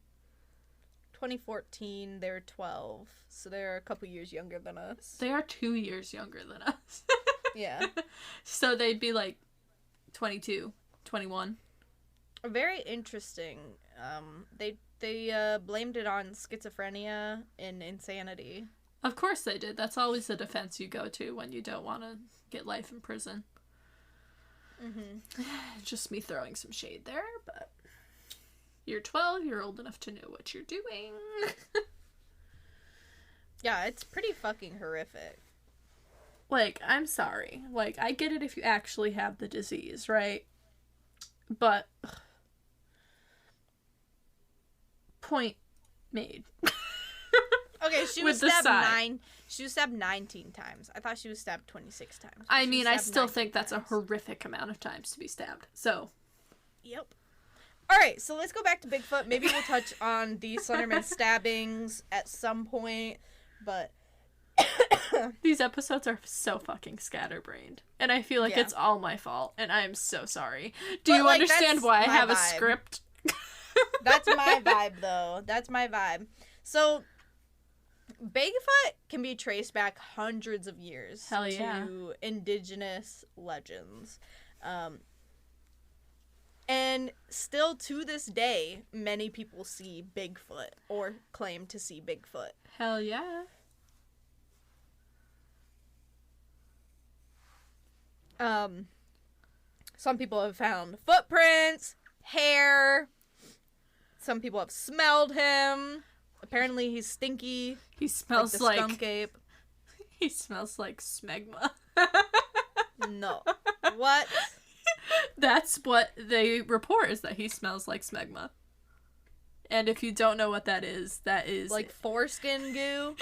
2014, they were 12. So they're a couple years younger than us. They are 2 years younger than us. Yeah. So they'd be like 22, 21. Very interesting. They blamed it on schizophrenia and insanity. Of course they did. That's always the defense you go to when you don't want to get life in prison. Just me throwing some shade there, but you're 12, you're old enough to know what you're doing. Yeah, it's pretty fucking horrific. Like, I'm sorry. Like, I get it if you actually have the disease, right? But point made. Okay, she was stabbed 19 times. I thought she was stabbed 26 times. I mean, I still think that's a horrific amount of times to be stabbed. So. Yep. Alright, so let's go back to Bigfoot. Maybe we'll touch on the Slenderman stabbings at some point, but... These episodes are so fucking scatterbrained. And I feel like it's all my fault, and I am so sorry. Do you understand why I have a script? That's my vibe, though. That's my vibe. So... Bigfoot can be traced back hundreds of years to indigenous legends. And still to this day, many people see Bigfoot or claim to see Bigfoot. Hell yeah. Some people have found footprints, hair. Some people have smelled him. Apparently he's stinky. He smells like skunk ape. He smells like smegma. No. What? That's what they report, is that he smells like smegma. And if you don't know what that is like foreskin goo.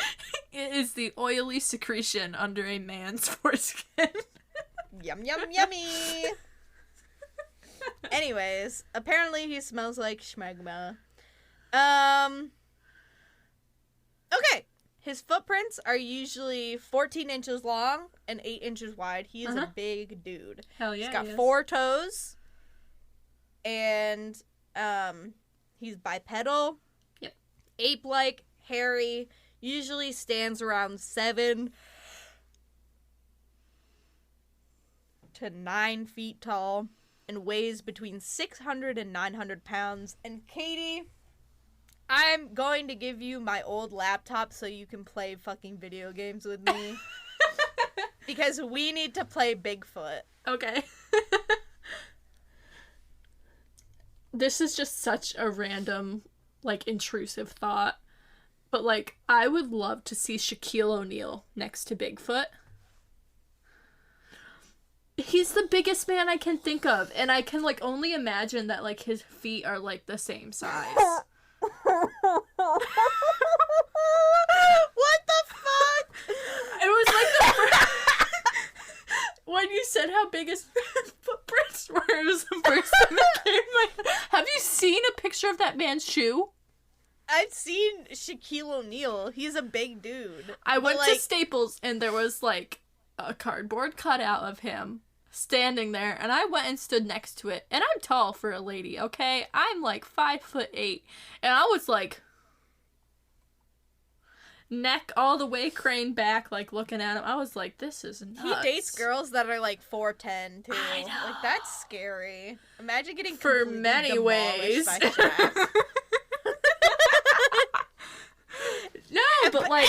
It is the oily secretion under a man's foreskin. Yum yum yummy. Anyways, apparently he smells like schmegma. Okay, his footprints are usually 14 inches long and 8 inches wide. He is a big dude. Hell yeah, he's got 4 toes, and He's bipedal. Yep. Ape-like, hairy, usually stands around 7 to 9 feet tall and weighs between 600 and 900 pounds. And Katie, I'm going to give you my old laptop so you can play fucking video games with me. Because we need to play Bigfoot. Okay. This is just such a random, like, intrusive thought. But, like, I would love to see Shaquille O'Neal next to Bigfoot. He's the biggest man I can think of, and I can, like, only imagine that, like, his feet are, like, the same size. What the fuck? It was like the when you said how big his footprints were, it was the first thing that came to my head. Have you seen a picture of that man's shoe? I've seen Shaquille O'Neal. He's a big dude. I went to Staples, and there was, like, a cardboard cutout of him standing there, and I went and stood next to it. And I'm tall for a lady, okay? I'm, like, 5'8", and I was, like, neck all the way craned back, like, looking at him. I was like, this is nuts. He dates girls that are, like, 4'10", too. I know. Like, that's scary. Imagine getting For completely many demolished ways. by Shaq. No, but, like...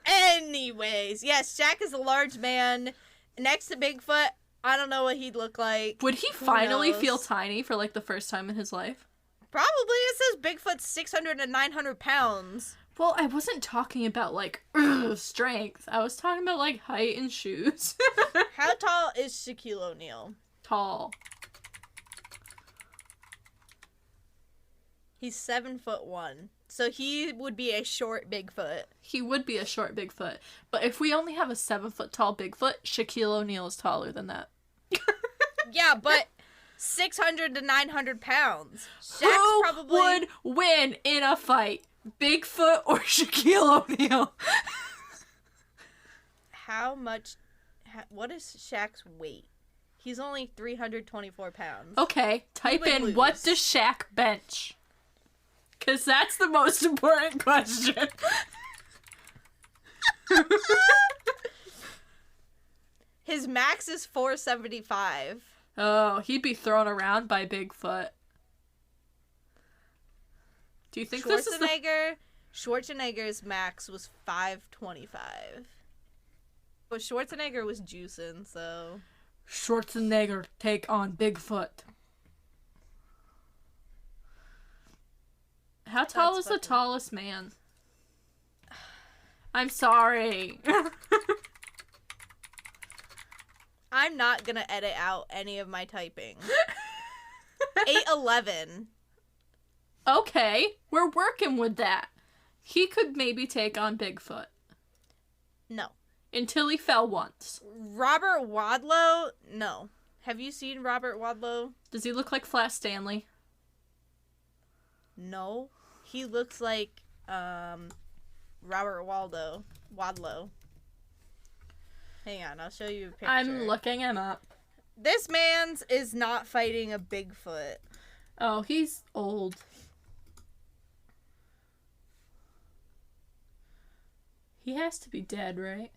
Anyways, yes, Shaq is a large man. Next to Bigfoot, I don't know what he'd look like. Would he Who finally knows? feel tiny for, like, the first time in his life? Probably. It says Bigfoot's 600 to 900 pounds. Well, I wasn't talking about, like, strength. I was talking about, like, height and shoes. How tall is Shaquille O'Neal? Tall. He's 7'1". So he would be a short Bigfoot. He would be a short Bigfoot. But if we only have a 7-foot tall Bigfoot, Shaquille O'Neal is taller than that. Yeah, but 600 to 900 pounds. Shaq's Who probably... would win in a fight? Bigfoot or Shaquille O'Neal? What is Shaq's weight? He's only 324 pounds. Okay, type would in, lose? what does Shaq bench? Because that's the most important question. His max is 475. Oh, he'd be thrown around by Bigfoot. Do you think this is the... Schwarzenegger's max was 525. But Schwarzenegger was juicing, so... Schwarzenegger take on Bigfoot. How tall is the tallest man? I'm sorry. I'm not gonna edit out any of my typing. 8'11". Okay, we're working with that. He could maybe take on Bigfoot. No. Until he fell once. Robert Wadlow? No. Have you seen Robert Wadlow? Does he look like Flash Stanley? No. He looks like, Robert Wadlow. Hang on, I'll show you a picture. I'm looking him up. This man's is not fighting a Bigfoot. Oh, he's old. He has to be dead, right?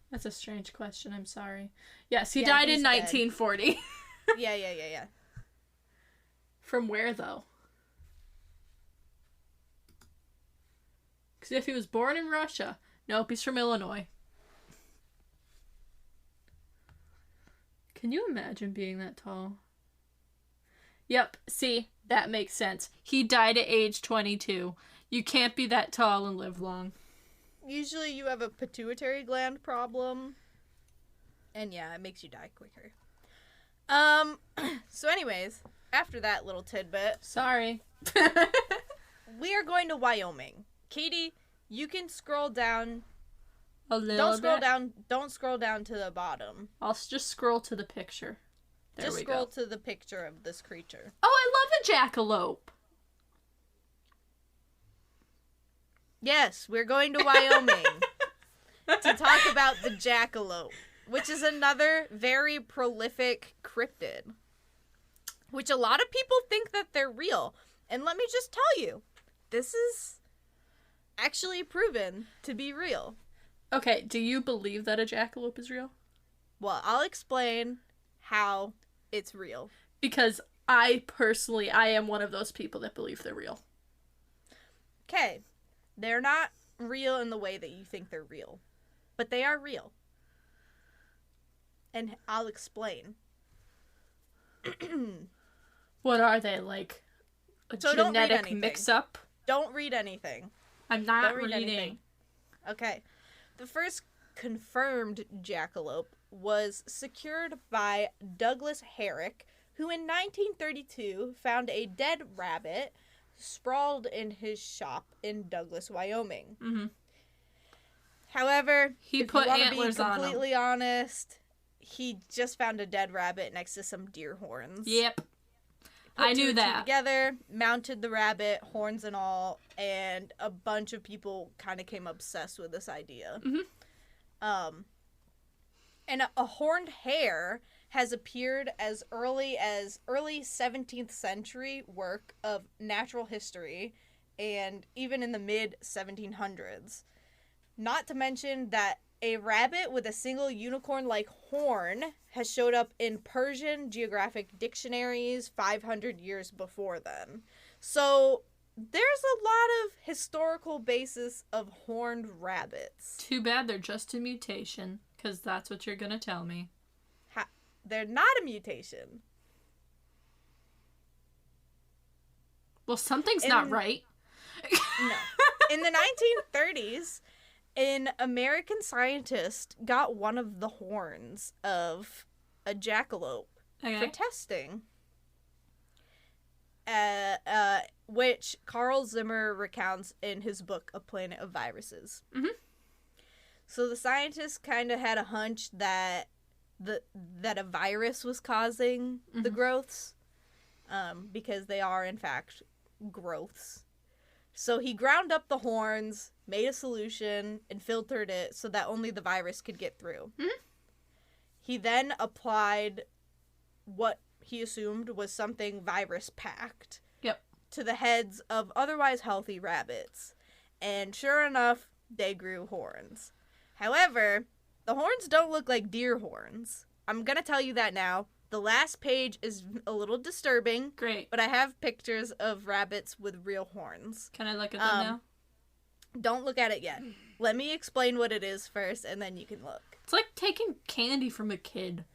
That's a strange question, I'm sorry. Yes, he died in 1940. Yeah. From where, though? Because if he was born in Russia... Nope, he's from Illinois. Can you imagine being that tall? Yep, see, that makes sense. He died at age 22. You can't be that tall and live long. Usually you have a pituitary gland problem. And yeah, it makes you die quicker. So anyways, after that little tidbit. Sorry. We are going to Wyoming. Katie, you can scroll down. A little Don't scroll bit. down. Don't scroll down to the bottom. I'll just scroll to the picture. There Just we scroll go. to the picture of this creature. Oh, I love a jackalope. Yes, we're going to Wyoming to talk about the jackalope, which is another very prolific cryptid. which a lot of people think that they're real. And let me just tell you, this is actually proven to be real. Okay, do you believe that a jackalope is real? Well, I'll explain how it's real. Because I am one of those people that believe they're real. Okay, they're not real in the way that you think they're real, but they are real. And I'll explain. What are they, like a genetic mix-up? Don't read anything. I'm not reading. Anything. Okay. The first confirmed jackalope was secured by Douglas Herrick, who in 1932 found a dead rabbit sprawled in his shop in Douglas, Wyoming. Mm-hmm. However, he put antlers on him. To be completely honest, he just found a dead rabbit next to some deer horns. Yep. I knew that. Together, mounted the rabbit, horns and all, and a bunch of people kind of came obsessed with this idea. Mm-hmm. And a horned hare has appeared as early 17th century work of natural history, and even in the mid 1700s. Not to mention that a rabbit with a single unicorn-like horn has showed up in Persian geographic dictionaries 500 years before then. So there's a lot of historical basis of horned rabbits. Too bad they're just a mutation, because that's what you're going to tell me. They're not a mutation. Well, something's not right. No. In the 1930s, an American scientist got one of the horns of a jackalope for testing, which Carl Zimmer recounts in his book, A Planet of Viruses. Mm-hmm. So the scientist kind of had a hunch that a virus was causing the growths, because they are, in fact, growths. So he ground up the horns, made a solution, and filtered it so that only the virus could get through. Mm-hmm. He then applied what he assumed was something virus-packed to the heads of otherwise healthy rabbits. And sure enough, they grew horns. However, the horns don't look like deer horns. I'm going to tell you that now. The last page is a little disturbing. Great. But I have pictures of rabbits with real horns. Can I look at them now? Don't look at it yet. Let me explain what it is first, and then you can look. It's like taking candy from a kid.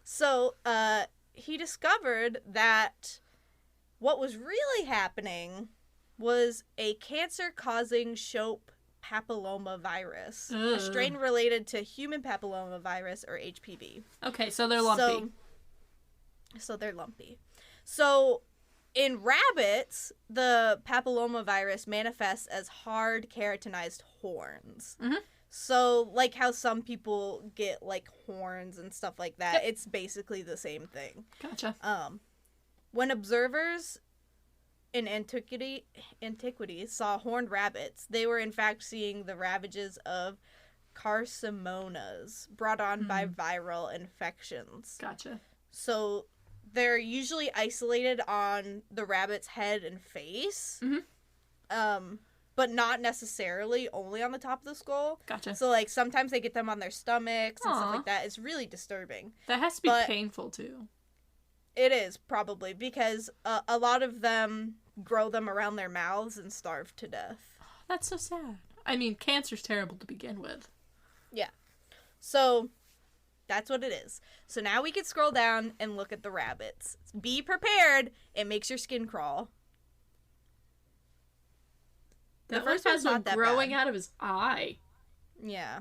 So, he discovered that what was really happening was a cancer-causing Shope papilloma virus, a strain related to human papilloma virus, or HPV. Okay, so they're lumpy. So they're lumpy. So in rabbits, the papilloma virus manifests as hard keratinized horns. Mm-hmm. So like how some people get like horns and stuff like that, yep. It's basically the same thing. Gotcha. When observers in antiquity saw horned rabbits, they were in fact seeing the ravages of carcinomas brought on by viral infections. Gotcha. So they're usually isolated on the rabbit's head and face, but not necessarily only on the top of the skull. Gotcha. So like sometimes they get them on their stomachs and stuff like that. It's really disturbing. That has to be painful too. It is, probably, because a lot of them grow them around their mouths and starve to death. That's so sad. I mean, cancer's terrible to begin with. Yeah. So, that's what it is. So now we can scroll down and look at the rabbits. Be prepared. It makes your skin crawl. The first one has one growing out of his eye. Yeah.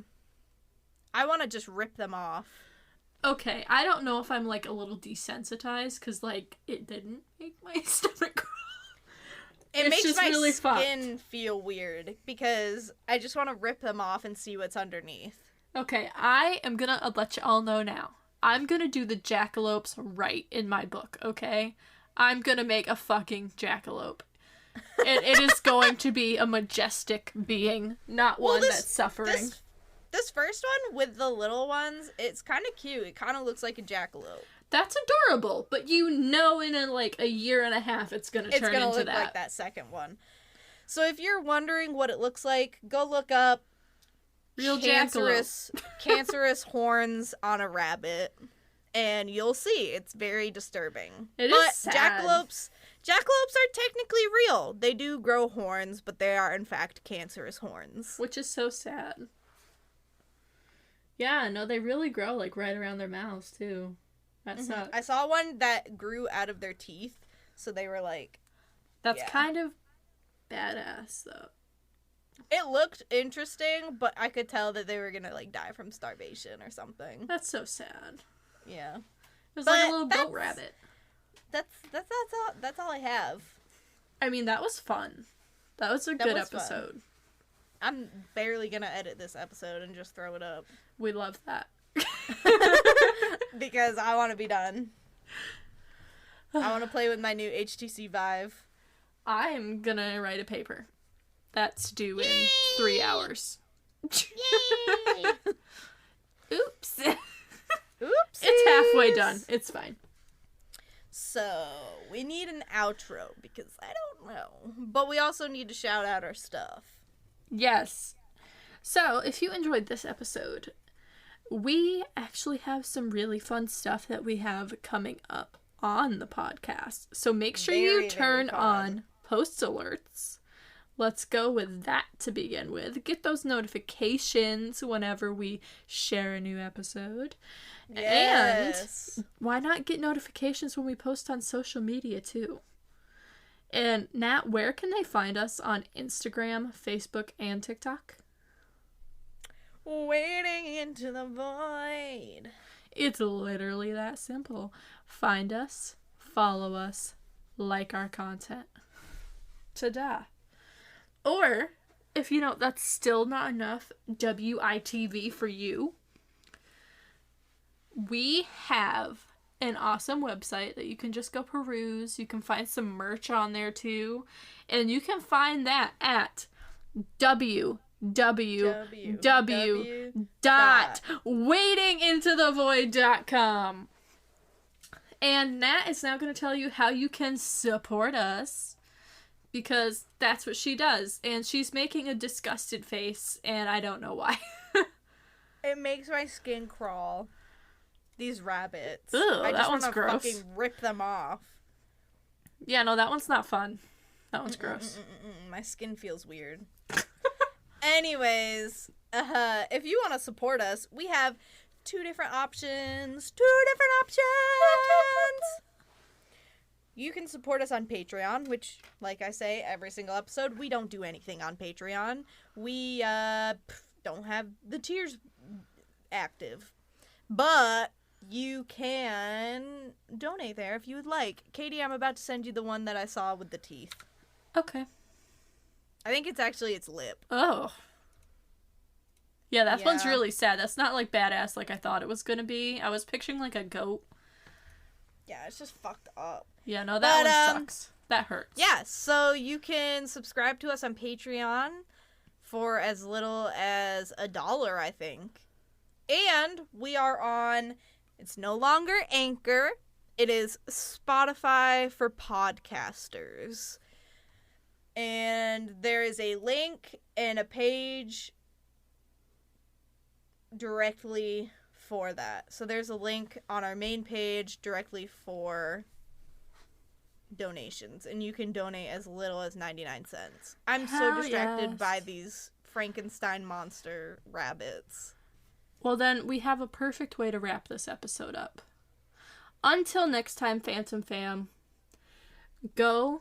I want to just rip them off. Okay, I don't know if I'm, like, a little desensitized, because, like, it didn't make my stomach crawl. It makes my really skin feel weird, because I just want to rip them off and see what's underneath. Okay, I am gonna let you all know now. I'm gonna do the jackalopes right in my book, okay? I'm gonna make a fucking jackalope. It is going to be a majestic being, not one that's suffering. This first one with the little ones, it's kind of cute. It kind of looks like a jackalope. That's adorable, but in a year and a half it's going to turn into that. It's going to look like that second one. So if you're wondering what it looks like, go look up real cancerous horns on a rabbit, and you'll see. It's very disturbing. It is sad. Jackalopes are technically real. They do grow horns, but they are in fact cancerous horns. Which is so sad. Yeah, no, they really grow like right around their mouths too. That sucks. I saw one that grew out of their teeth, so they were like... That's kind of badass, though. It looked interesting, but I could tell that they were gonna like die from starvation or something. That's so sad. Yeah. It was like a little goat rabbit. That's all I have. I mean, that was fun. That was a good episode. Fun. I'm barely gonna edit this episode and just throw it up. We love that. Because I want to be done. I want to play with my new HTC Vive. I'm gonna write a paper. That's due in 3 hours. Yay! Oops. Oops. It's halfway done. It's fine. So, we need an outro because I don't know. But we also need to shout out our stuff. Yes. So, if you enjoyed this episode, we actually have some really fun stuff that we have coming up on the podcast. So make sure you turn on post alerts. Let's go with that to begin with. Get those notifications whenever we share a new episode. Yes. And why not get notifications when we post on social media too? And Nat, where can they find us on Instagram, Facebook, and TikTok? Waiting into the void. It's literally that simple. Find us, follow us, like our content. Ta-da. Or, if that's still not enough WITV for you, we have an awesome website that you can just go peruse. You can find some merch on there too. And you can find that at www.waitingintothevoid.com. And Nat is now going to tell you how you can support us, because that's what she does. And she's making a disgusted face, and I don't know why. It makes my skin crawl. These rabbits. Ew, I just that one's gross. Fucking rip them off. Yeah, no, that one's not fun. That one's gross. My skin feels weird. Anyways, if you want to support us, we have two different options. You can support us on Patreon, which, like I say, every single episode, we don't do anything on Patreon. We don't have the tiers active. But you can donate there if you would like. Katie, I'm about to send you the one that I saw with the teeth. Okay. I think it's actually its lip. Oh. Yeah, that one's really sad. That's not like badass like I thought it was gonna be. I was picturing like a goat. Yeah, it's just fucked up. Yeah, no, that one sucks. That hurts. Yeah, so you can subscribe to us on Patreon for as little as $1, I think. And we are on, it's no longer Anchor, it is Spotify for podcasters. And there is a link and a page directly for that. So there's a link on our main page directly for donations, and you can donate as little as 99 cents. I'm so distracted by these Frankenstein monster rabbits. Well, then we have a perfect way to wrap this episode up. Until next time, Phantom Fam, go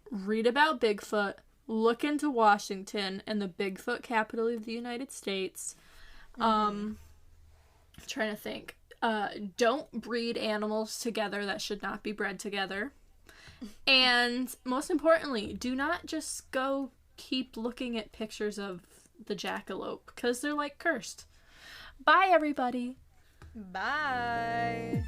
read about Bigfoot, look into Washington and the Bigfoot capital of the United States. Trying to think. Don't breed animals together that should not be bred together. And most importantly, do not just go keep looking at pictures of the jackalope, because they're like cursed. Bye, everybody. Bye.